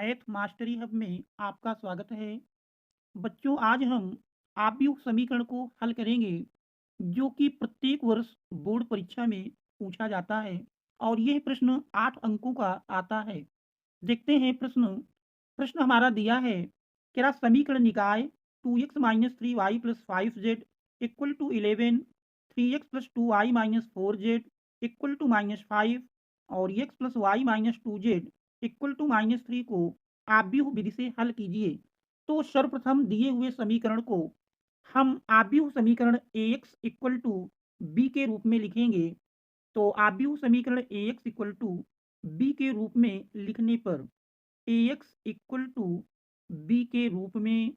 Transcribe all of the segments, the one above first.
Math mastery hub में आपका स्वागत है। बच्चों, आज हम आव्यूह समीकरण को हल करेंगे जो कि प्रत्येक वर्ष बोर्ड परीक्षा में पूछा जाता है और यह प्रश्न 8 अंकों का आता है। देखते हैं प्रश्न। प्रश्न हमारा दिया है, क्या समीकरण निकाय 2x minus 3y plus 5z equal to 11, 3x plus 2y minus 4z equal to minus 5 और x plus y minus 2z equal to minus 3 को आव्यूह विधि से हल कीजिए। तो सर्वप्रथम दिए हुए समीकरण को हम आव्यूह समीकरण ax इक्वल टू b के रूप में लिखेंगे। तो आव्यूह समीकरण ax इक्वल टू b के रूप में लिखने पर ax इक्वल टू b के रूप में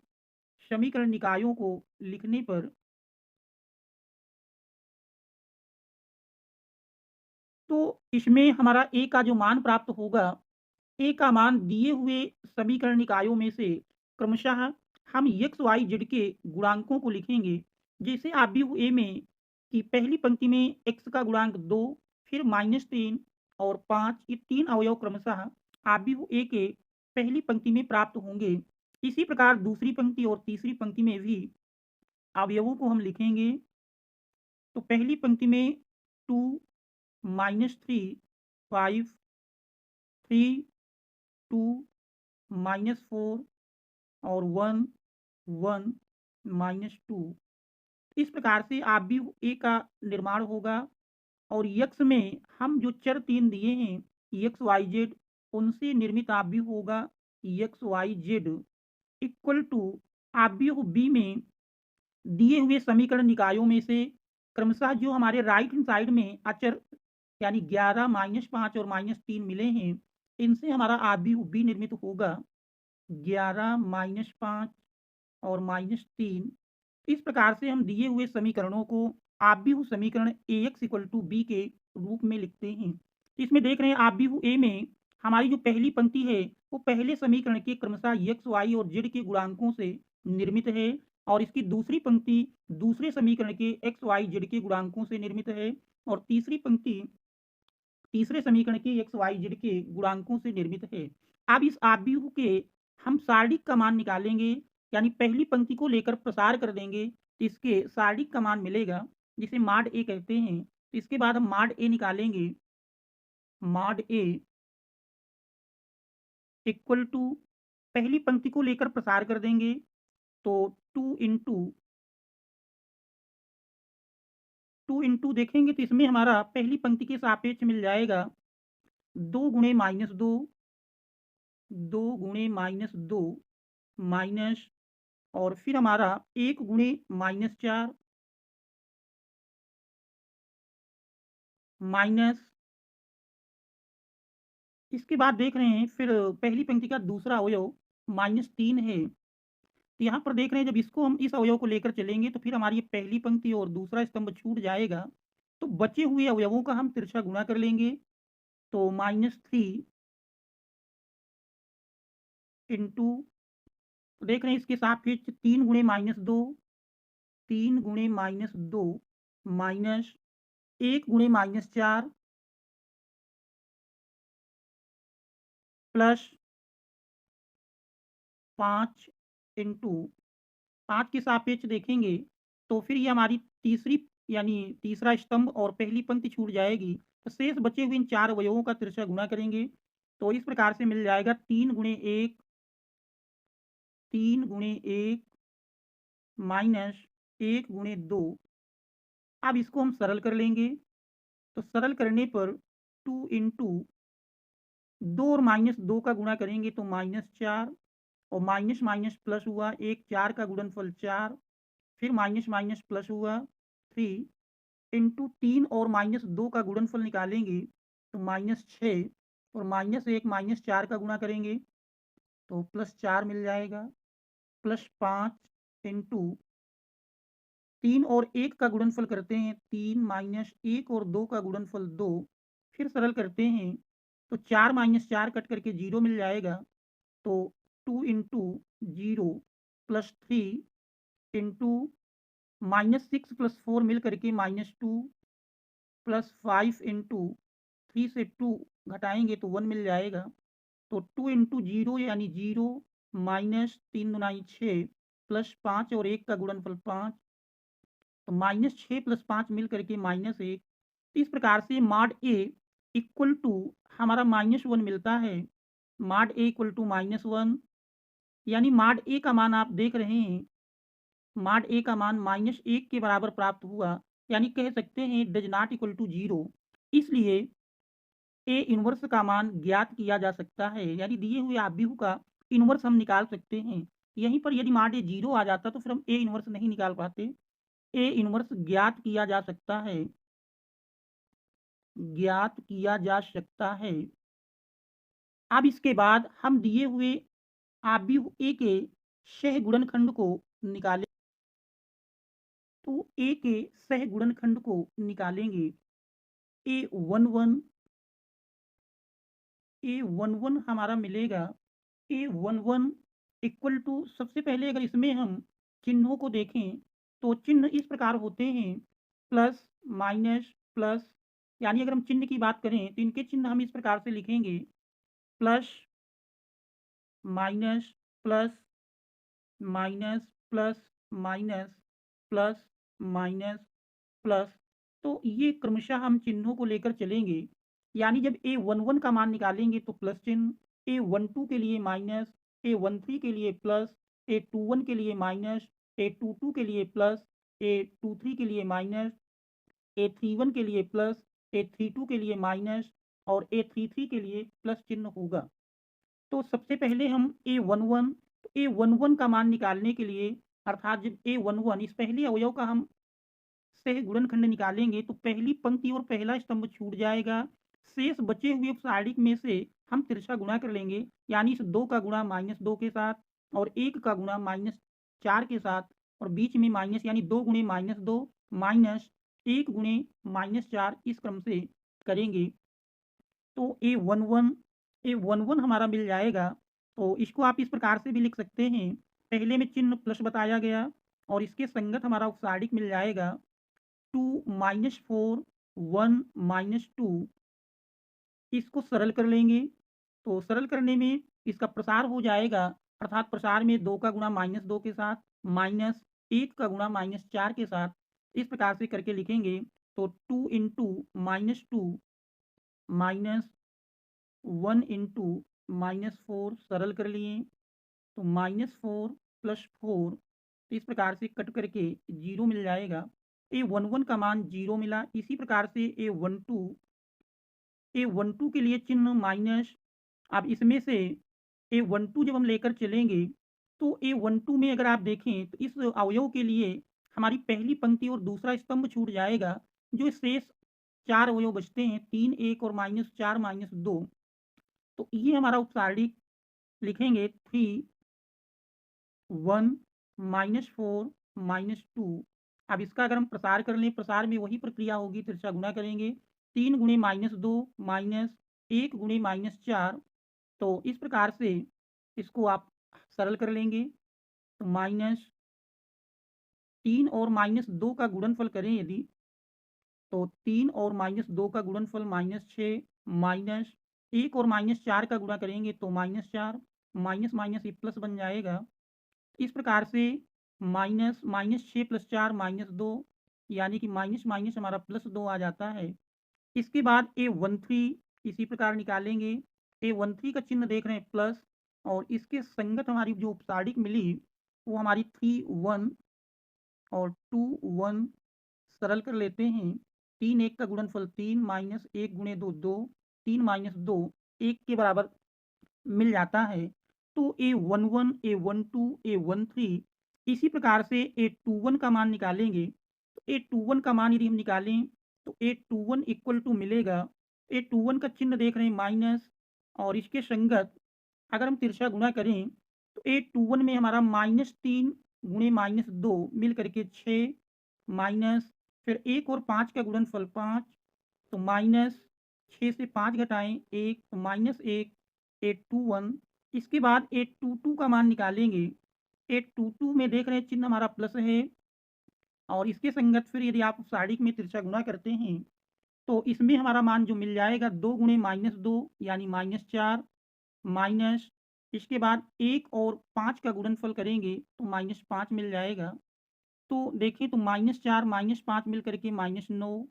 समीकरण निकायों को लिखने पर तो इसमें हमारा a का जो मान प्राप्त होगा, a का मान दिए हुए समीकरण निकायों में से क्रमशः हम एक्स वाई जेड के गुणांकों को लिखेंगे। जैसे आव्यूह a में कि पहली पंक्ति में x का गुणांक 2, फिर -3 और 5, ये तीन अवयव क्रमशः आव्यूह a के पहली पंक्ति में प्राप्त होंगे। इसी प्रकार दूसरी पंक्ति और तीसरी पंक्ति में भी अवयवों को हम लिखेंगे। तो पहली पंक्ति में 2, -3, 5, 3, 2, -4 और 1, 1, -2। इस प्रकार से आव्यूह ए का निर्माण होगा और यक्स में हम जो चर तीन दिए हैं एक्स वाई जेड, उनसे निर्मित आव्यूह होगा x Y Z equal to आव्यूह बी में दिए हुए समीकरण निकायों में से क्रमशः जो हमारे राइट हैंड साइड में अचर यानी 11, -5 और -3 मिले हैं, इनसे हमारा आव्यूह बी निर्मित होगा 11, -5 और -3। इस प्रकार से हम दिए हुए समीकरणों को आव्यूह समीकरण ax इक्वल टू बी के रूप में लिखते हैं। इसमें देख रहे हैं आव्यूह ए में हमारी जो पहली पंक्ति है वो पहले समीकरण के क्रमशः x, y और z के गुणांकों से निर्मित है और इसकी दूसरी पंक्ति दूसरे समीकरण के x, y, z के गुणांकों से निर्मित है और तीसरी पंक्ति तीसरे समीकरण के x, y, z के गुणांकों से निर्मित है। अब इस आव्यूह के हम सारणिक का मान निकालेंगे, यानी पहली पंक्ति को लेकर प्रसार कर देंगे तो इसके सारणिक का मान मिलेगा जिसे माड ए कहते हैं। तो इसके बाद हम माड ए निकालेंगे। माड ए इक्वल टू पहली पंक्ति को लेकर प्रसार कर देंगे तो 2 इंटू देखेंगे तो इसमें हमारा पहली पंक्ति के सापेक्ष मिल जाएगा 2 × -2 माइनस और फिर हमारा 1 × -4 माइनस। इसके बाद देख रहे हैं फिर पहली पंक्ति का दूसरा अवयव -3 है। तो यहाँ पर देख रहे हैं जब इसको हम इस अवयव को लेकर चलेंगे तो फिर हमारी ये पहली पंक्ति और दूसरा स्तंभ छूट जाएगा। तो बचे हुए अवयवों का हम तिरछा गुणा कर लेंगे। तो -3 इंटू देख रहे हैं इसके सापेक्ष 3 × -2 माइनस 1 × प्लस 5 इंटू 5 के सापेक्ष देखेंगे तो फिर ये हमारी तीसरी यानी तीसरा स्तंभ और पहली पंक्ति छूट जाएगी। तो शेष बचे हुए इन चार अवयवों का तिरछा गुणा करेंगे तो इस प्रकार से मिल जाएगा 3 × 1 माइनस 1 × 2। अब इसको हम सरल कर लेंगे तो सरल करने पर 2 इंटू 2 और -2 का गुणा करेंगे तो -4 और माइनस माइनस प्लस हुआ 1, 4 का गुणनफल 4, फिर माइनस माइनस प्लस हुआ 3 इंटू 3 और -2 का गुणनफल निकालेंगे तो -6 और -1 -4 का गुणा करेंगे तो +4 मिल जाएगा, प्लस 5 इंटू 3 और 1 का गुणनफल करते हैं 3 -1 और 2 का गुणनफल 2, फिर सरल करते हैं तो 4 -4 कट करके 0 मिल जाएगा। तो 2 इंटू 0 प्लस 3 इंटू -6 प्लस 4 मिल करके -2 प्लस 5 इंटू 3 से 2 घटाएंगे तो 1 मिल जाएगा। तो 2 इंटू जीरो यानी जीरो, माइनस 3 दूना 6, प्लस 5 और 1 का गुणनफल 5, तो माइनस 6 प्लस 5 मिल करके -1। इस प्रकार से मॉड ए इक्वल टू हमारा -1 मिलता है। मॉड ए इक्वल टू -1, यानी मॉड ए का मान आप देख रहे हैं, मॉड ए का मान -1 के बराबर प्राप्त हुआ, यानी कह सकते हैं does not equal to zero. इसलिए ए इनवर्स का मान ज्ञात किया जा सकता है, यानी दिए हुए आव्यूह का इनवर्स हम निकाल सकते हैं। यहीं पर यदि मॉड ए जीरो आ जाता तो फिर हम ए इनवर्स नहीं निकाल पाते। ए इनवर्स ज्ञात किया जा सकता है, ज्ञात किया जा सकता है। अब इसके बाद हम दिए हुए आव्यूह ए के सह गुणनखंड को निकालें। तो ए के सह गुणनखंड को निकालेंगे। ए वन वन, ए वन वन हमारा मिलेगा। ए वन वन इक्वल टू, सबसे पहले अगर इसमें हम चिन्हों को देखें तो चिन्ह इस प्रकार होते हैं, प्लस माइनस प्लस। यानी अगर हम चिन्ह की बात करें तो इनके चिन्ह हम इस प्रकार से लिखेंगे, plus minus plus, minus plus, minus plus, minus plus. तो ये क्रमशः हम चिन्हों को लेकर चलेंगे। यानी जब ए वन वन का मान निकालेंगे तो प्लस चिन्ह, ए वन टू के लिए माइनस, ए वन थ्री के लिए प्लस, ए टू वन के लिए माइनस, ए टू टू के लिए प्लस, ए टू थ्री के लिए माइनस, ए थ्री वन के लिए प्लस, ए थ्री टू के लिए माइनस और ए थ्री थ्री के लिए प्लस चिन्ह होगा। तो सबसे पहले हम ए वन वन, तो ए वन वन का मान निकालने के लिए, अर्थात जब ए वन वन इस पहले अवयव का हम से गुणनखंड निकालेंगे तो पहली पंक्ति और पहला स्तंभ छूट जाएगा। शेष बचे हुए सारणिक में से हम तिरछा गुणा कर लेंगे, यानी इस 2 का गुणा -2 के साथ और 1 का गुणा -4 के साथ, और बीच में माइनस, यानी 2 गुणे -2 माइनस 1 गुणे -4 इस क्रम से करेंगे। तो ए वन वन हमारा मिल जाएगा। तो इसको आप इस प्रकार से भी लिख सकते हैं, पहले में चिन्ह प्लस बताया गया और इसके संगत हमारा उपसारणिक मिल जाएगा 2 -4 1 -2। इसको सरल कर लेंगे तो सरल करने में इसका प्रसार हो जाएगा, अर्थात प्रसार में 2 का गुणा -2 के साथ माइनस 1 का गुणा -4 के साथ, इस प्रकार से करके लिखेंगे। तो 2 इंटू -2 माइनस 1 इंटू -4 सरल कर लिए, तो -4 प्लस 4, तो इस प्रकार से कट करके 0 मिल जाएगा। ए वन वन का मान 0 मिला। इसी प्रकार से ए वन टू के लिए चिन्ह माइनस। अब इसमें से ए वन टू जब हम लेकर चलेंगे तो ए वन टू में अगर आप देखें तो इस अवयव के लिए हमारी पहली पंक्ति और दूसरा स्तंभ छूट जाएगा। जो शेष 4 अवयव बचते हैं, 3 1 और -4 -2, तो ये हमारा उपसारणिक लिखेंगे 3 1 -4 -2। अब इसका अगर हम प्रसार कर लें, प्रसार में वही प्रक्रिया होगी, तिरछा गुणा करेंगे, 3 गुणे -2 माइनस 1 गुणे -4। तो इस प्रकार से इसको आप सरल कर लेंगे, तो -3 और -2 का गुणनफल करें यदि, तो 3 और -2 का गुणनफल -6 माइनस 1 और -4 का गुणा करेंगे तो -4, माइनस माइनस ये प्लस बन जाएगा। इस प्रकार से माइनस -6 + 4 -2, यानी कि माइनस माइनस हमारा +2 आ जाता है। इसके बाद ए वन थ्री इसी प्रकार निकालेंगे। ए वन थ्री का चिन्ह देख रहे हैं प्लस, और इसके संगत हमारी जो उपसारणिक मिली वो हमारी 3 1 और 2 1 सरल कर लेते हैं। 3 1 का गुणनफल 3 माइनस 1 गुणे 2 2, 3 -2 1 के बराबर मिल जाता है। तो ए वन वन, ए वन टू, ए वन थ्री, इसी प्रकार से ए टू वन का मान निकालेंगे। तो ए टू वन का मान यदि हम निकालें तो ए टू वन इक्वल टू मिलेगा, ए टू वन का चिन्ह देख रहे हैं माइनस, और इसके संगत अगर हम तिरछा गुणा करें तो ए टू वन में हमारा -3 गुणे -2 मिल करके 6 माइनस, फिर 1 और 5 का गुणनफल 5, तो माइनस 6 से 5 घटाएं 1 तो -1 821। इसके बाद 822 का मान निकालेंगे। 822 में देख रहे हैं चिन्ह हमारा प्लस है, और इसके संगत फिर यदि आप सारणिक में तिरछा गुणा करते हैं तो इसमें हमारा मान जो मिल जाएगा 2 गुणे -2 यानी -4, माइनस इसके बाद 1 और 5 का गुणनफल करेंगे तो -5 मिल जाएगा। तो देखें तो -4 -5 मिल करके -9।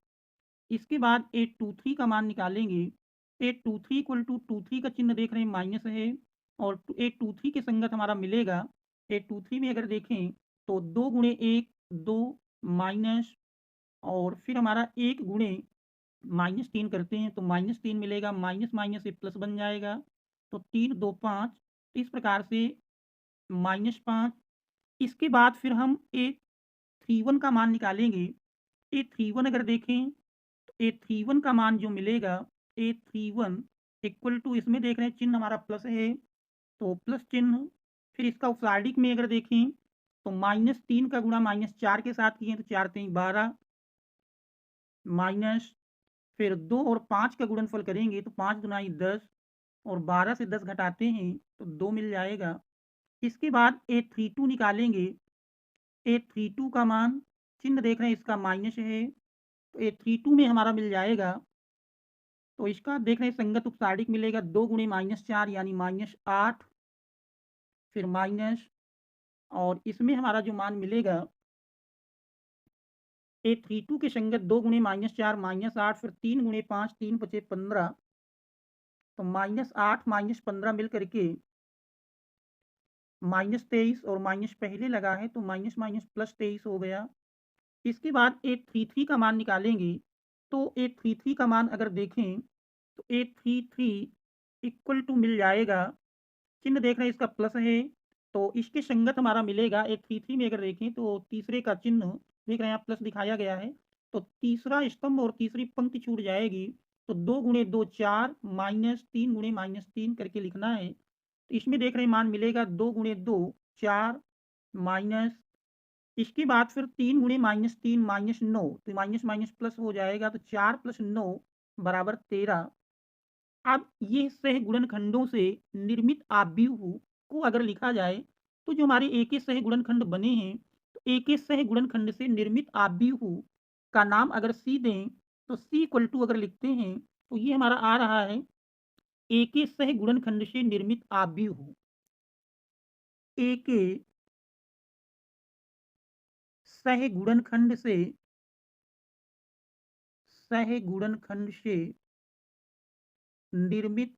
इसके बाद 823 का मान निकालेंगे। 823 इक्वल टू 23 का चिन्ह देख रहे हैं माइनस है और 823 के संगत हमारा मिलेगा। 823 में अगर देखें तो 2 गुणे 1 2 माइनस और फिर हमारा 1 गुणे -3 करते हैं तो -3 मिलेगा, माइनस माइनस से प्लस बन जाएगा। तो 3 2 5 इस प्रकार से -5। इसके बाद फिर हम 831 का मान निकालेंगे। 831 अगर देखें तो 831 का मान जो मिलेगा 831 इक्वल टू इसमें देख रहे हैं चिन्ह हमारा प्लस है तो प्लस चिन्ह, फिर इसका उपसारणिक में अगर देखें तो -3 का गुणा -4 के साथ किए तो 4 3 12 माइनस फिर 2 और 5 का गुणनफल करेंगे तो 5 दुनाई 10 और 12 से 10 घटाते हैं तो 2 मिल जाएगा। इसके बाद 832 निकालेंगे। 832 का मान चिन्ह देख रहे हैं इसका माइनस है तो 832 में हमारा मिल जाएगा। तो इसका देख रहे हैं संगत उपसारणिक मिलेगा 2 गुणे -4 यानी -8 फिर माइनस और इसमें हमारा जो मान मिलेगा 832 के संगत 2 गुणे -4 -8 फिर 3 गुणे 5 3 5 15 तो -8 -15 मिल करके -23 और माइनस पहले लगा है तो माइनस माइनस प्लस 23 हो गया। इसके बाद 833 का मान निकालेंगे तो 833 का मान अगर देखें तो 833 इक्वल टू मिल जाएगा, चिन्ह देख रहे हैं इसका प्लस है तो इसके संगत हमारा मिलेगा 833 में अगर देखें तो तीसरे का चिन्ह देख रहे हैं आप प्लस दिखाया गया है तो तीसरा स्तंभ और तीसरी पंक्ति छूट जाएगी तो 2 गुणे 2 4 -3 गुणे -3 करके लिखना है। तो इसमें देख रहे हैं मान मिलेगा 2 गुणे 2 4 माइनस इसके बाद फिर 3 गुणे -3 -9 तो माइनस माइनस प्लस हो जाएगा तो 4 + 9 बराबर 13। अब ये सहगुणनखंडों से निर्मित आव्यूह को अगर लिखा जाए तो जो हमारे एक सहगुणनखंड बने हैं तो एक सहगुणनखंड से निर्मित आव्यूह का नाम अगर सी दें तो सी इक्वल टू अगर लिखते हैं तो ये हमारा आ रहा है एक सहगुणनखंड से निर्मित आव्यूह। एक सहगुणनखंड से निर्मित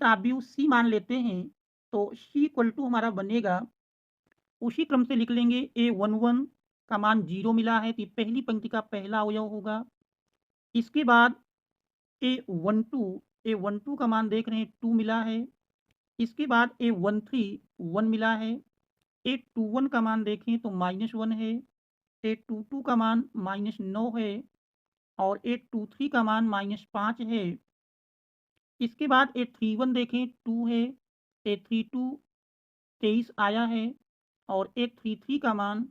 आव्यूह सी मान लेते हैं तो सी इक्वल टू हमारा बनेगा उसी क्रम से लिख लेंगे A11 का मान 0 मिला है तो ये पहली पंक्ति का पहला अवयव होगा। इसके बाद A12 का मान देख रहे हैं 2 मिला है। इसके बाद A13 1 मिला है। A21 का मान देखें तो -1 है। A22 का मान -9 है और A23 का मान -5 है। इसके बाद A31 देखें 2 है। A32 23 आया है और A33 का मान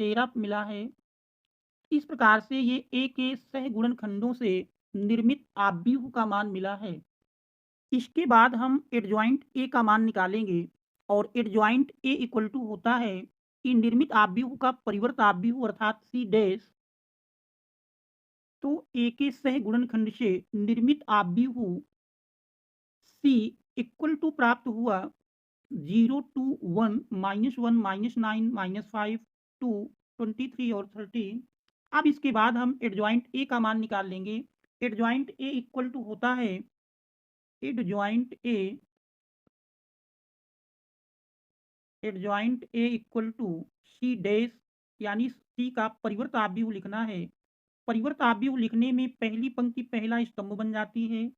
13 मिला है। इस प्रकार से ये ए के सहगुणनखंडों से निर्मित आव्यूह का मान मिला है। इसके बाद हम एडजॉइंट ए का मान निकालेंगे और एडजॉइंट ए इक्वल टू होता है कि निर्मित आव्यूह का परिवर्त आव्यूह अर्थात सी डैश। तो ए के सहगुणनखंड से निर्मित आव्यूह सी इक्वल टू प्राप्त हुआ 0 to 1 -1 -9 -5 2 23 और 13। अब इसके बाद हम एडजॉइंट ए का मान निकाल लेंगे। एडजॉइंट ए इक्वल टू होता है adjoint A equal to C dash यानी सी का परिवर्त आव्यूह लिखना है। परिवर्त आव्यूह लिखने में पहली पंक्ति पहला स्तंभ बन जाती है,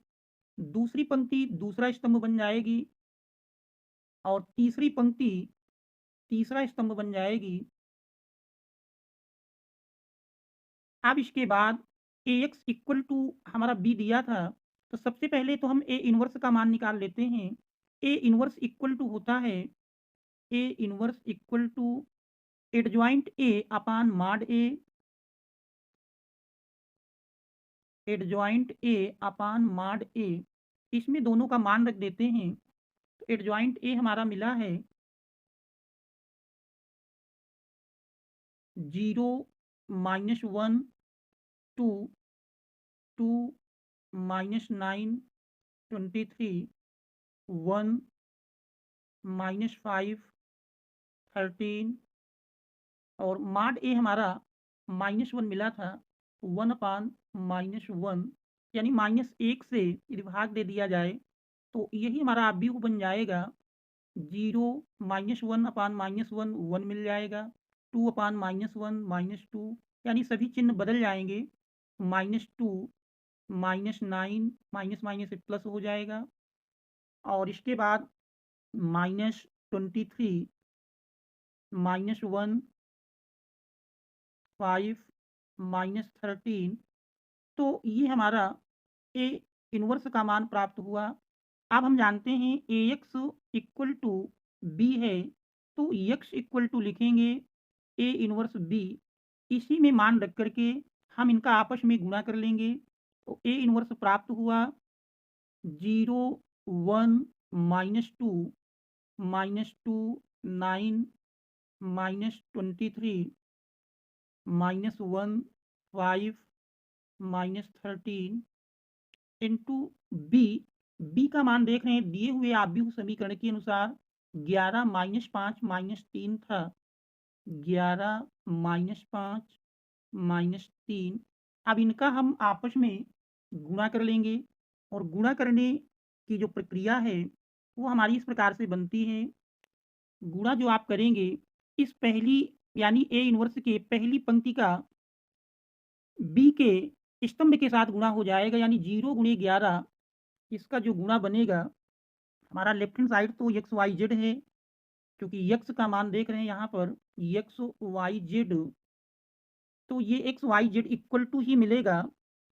दूसरी पंक्ति दूसरा स्तंभ बन जाएगी और तीसरी पंक्ति तीसरा स्तंभ बन जाएगी। अब इसके बाद ए एक्स इक्वल टू हमारा बी दिया था तो सबसे पहले तो हम ए इनवर्स का मान निकाल लेते हैं। ए इनवर्स इक्वल टू होता है A inverse equal to adjoint A upon mod A, adjoint A upon mod A. इसमें दोनों का मान रख देते हैं तो एडजॉइंट ए हमारा मिला है 0 -1 2 2 -9 23 1 -5 13 और मॉड ए हमारा -1 मिला था, 1/-1 यानी -1 से यदि भाग दे दिया जाए तो यही हमारा आव्यूह बन जाएगा। 0 -1/-1 1 मिल जाएगा, 2/-1 -2 यानी सभी चिन्ह बदल जाएंगे। -2 -9 माइनस माइनस से प्लस हो जाएगा और इसके बाद -23 -1 5 -13 तो ये हमारा ए इनवर्स का मान प्राप्त हुआ। अब हम जानते हैं ए एक्स इक्वल टू बी है, तो एक्स इक्वल टू लिखेंगे ए इनवर्स बी, इसी में मान रख करके हम इनका आपस में गुणा कर लेंगे तो ए इनवर्स प्राप्त हुआ। 0 1 -2 -2 9 -23 -1 5 -13 इंटू बी। बी का मान देख रहे हैं दिए हुए आव्यूह समीकरण के अनुसार 11 -5 -3 था। 11 -5 -3 अब इनका हम आपस में गुणा कर लेंगे और गुणा करने की जो प्रक्रिया है वो हमारी इस प्रकार से बनती है। गुणा जो आप करेंगे इस पहली यानी ए इनवर्स के पहली पंक्ति का बी के स्तंभ के साथ गुणा हो जाएगा, यानी 0 × 11 इसका जो गुणा बनेगा हमारा लेफ्ट हैंड साइड तो एक्स वाई जेड है, क्योंकि एक्स का मान देख रहे हैं यहाँ पर एक्स वाई जेड, तो ये X Y Z equal to ही मिलेगा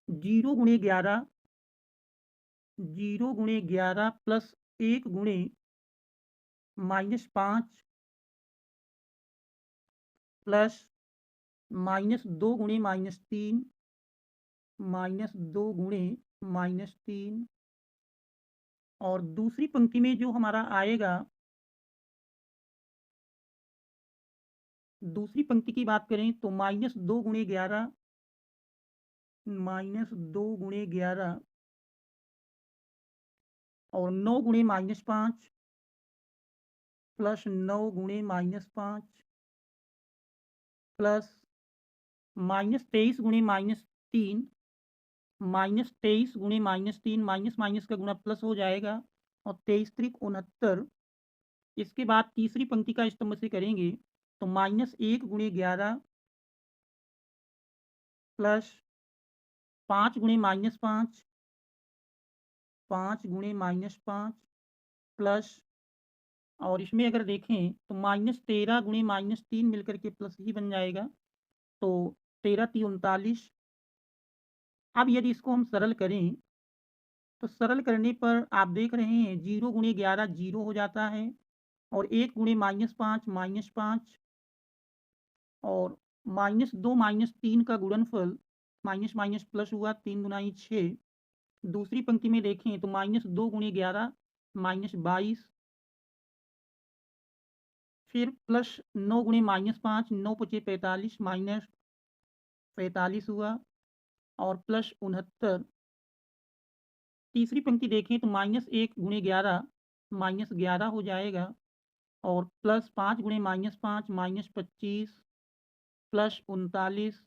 0 × 11 0 × 11 प्लस 1 × -5 प्लस -2 × -3 -2 × -3 और दूसरी पंक्ति में जो हमारा आएगा, दूसरी पंक्ति की बात करें तो -2 × 11 -2 × 11 और 9 × -5 प्लस 9 × -5 प्लस -23 × -3 -23 × -3 माइनस माइनस का गुणा प्लस हो जाएगा और 23 त्रिक 69। इसके बाद तीसरी पंक्ति का स्तंभ से करेंगे तो -1 × 11 प्लस 5 × -5 5 × -5 प्लस और इसमें अगर देखें तो -13 × -3 मिलकर के प्लस ही बन जाएगा, तो 13 × 3 39। अब यदि इसको हम सरल करें तो सरल करने पर आप देख रहे हैं 0 × 11 0 हो जाता है और 1 × -5 -5 और -2 -3 का गुणनफल माइनस माइनस प्लस हुआ 3 × 6। दूसरी पंक्ति में देखें तो -2 × 11 -22 फिर प्लस 9 × -5 9 × 5 45 -45 हुआ और प्लस 69। तीसरी पंक्ति देखें तो -1 × 11 -11 हो जाएगा और प्लस 5 × -5 -25 प्लस 39।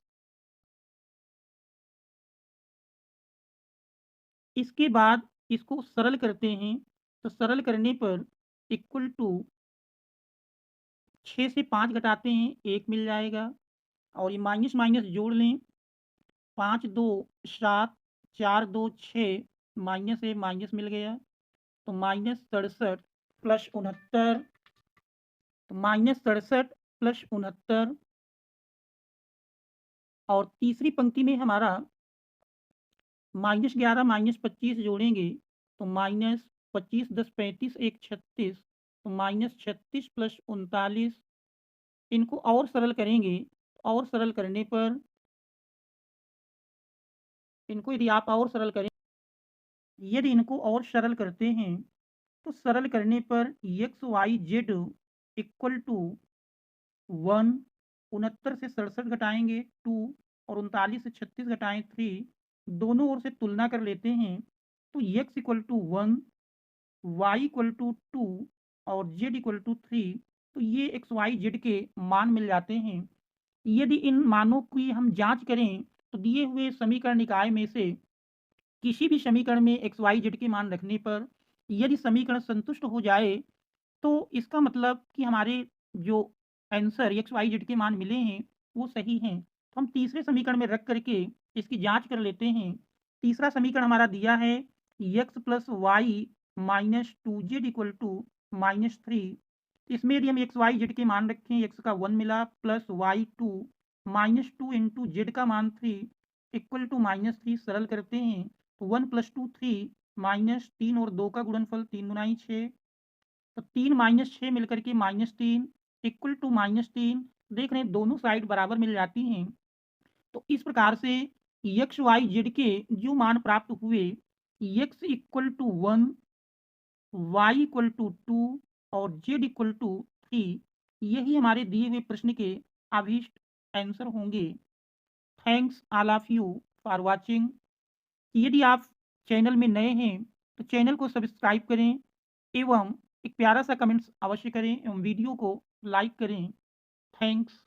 इसके बाद इसको सरल करते हैं तो सरल करने पर इक्वल टू 6 से 5 घटाते हैं 1 मिल जाएगा और ये माइनस माइनस जोड़ लें, 5 2 7 4 2 6 माइनस है माइनस मिल गया तो -67 प्लस 69, तो -67 प्लस 69 और तीसरी पंक्ति में हमारा -11 -25 जोड़ेंगे तो -25 10 35 1 36 तो -36 प्लस 39। इनको और सरल करेंगे और सरल करने पर इनको यदि आप और सरल करें, यदि इनको और सरल करते हैं तो सरल करने पर x Y Z equal to 1 69 से 67 घटाएंगे 2 और 39 से 36 घटाएं 3, दोनों ओर से तुलना कर लेते हैं तो x equal to 1, y equal to 2 और z इक्वल टू 3। तो ये एक्स वाई जेड के मान मिल जाते हैं। यदि इन मानों की हम जांच करें तो दिए हुए समीकरण निकाय में से किसी भी समीकरण में एक्स वाई जेड के मान रखने पर यदि समीकरण संतुष्ट हो जाए तो इसका मतलब कि हमारे जो आंसर एक्स वाई जेड के मान मिले हैं वो सही हैं। तो हम तीसरे समीकरण में रख करके इसकी जांच कर लेते हैं। तीसरा समीकरण हमारा दिया है x plus y minus 2z equal to -3। इसमें यदि हम एक्स वाई जेड के मान रखें, एक्स का 1 मिला प्लस वाई 2 -2 इंटू जेड का मान 3 इक्वल टू -3 सरल करते हैं तो 1 + 2 3 -3 और 2 का गुणनफल 3 दूनी 6। तो 3 माइनस 6 मिलकर के -3 इक्वल टू -3। देख रहे हैं दोनों साइड बराबर मिल जाती हैं। तो इस प्रकार से एक्स वाई जेड के जो मान प्राप्त हुए, x equal to 1, y equal to 2 और जेड इक्वल टू 3, यही हमारे दिए हुए प्रश्न के अभीष्ट आंसर होंगे। Thanks all of you for watching. यदि आप चैनल में नए हैं तो चैनल को सब्सक्राइब करें एवं एक प्यारा सा कमेंट्स अवश्य करें एवं वीडियो को लाइक करें। थैंक्स।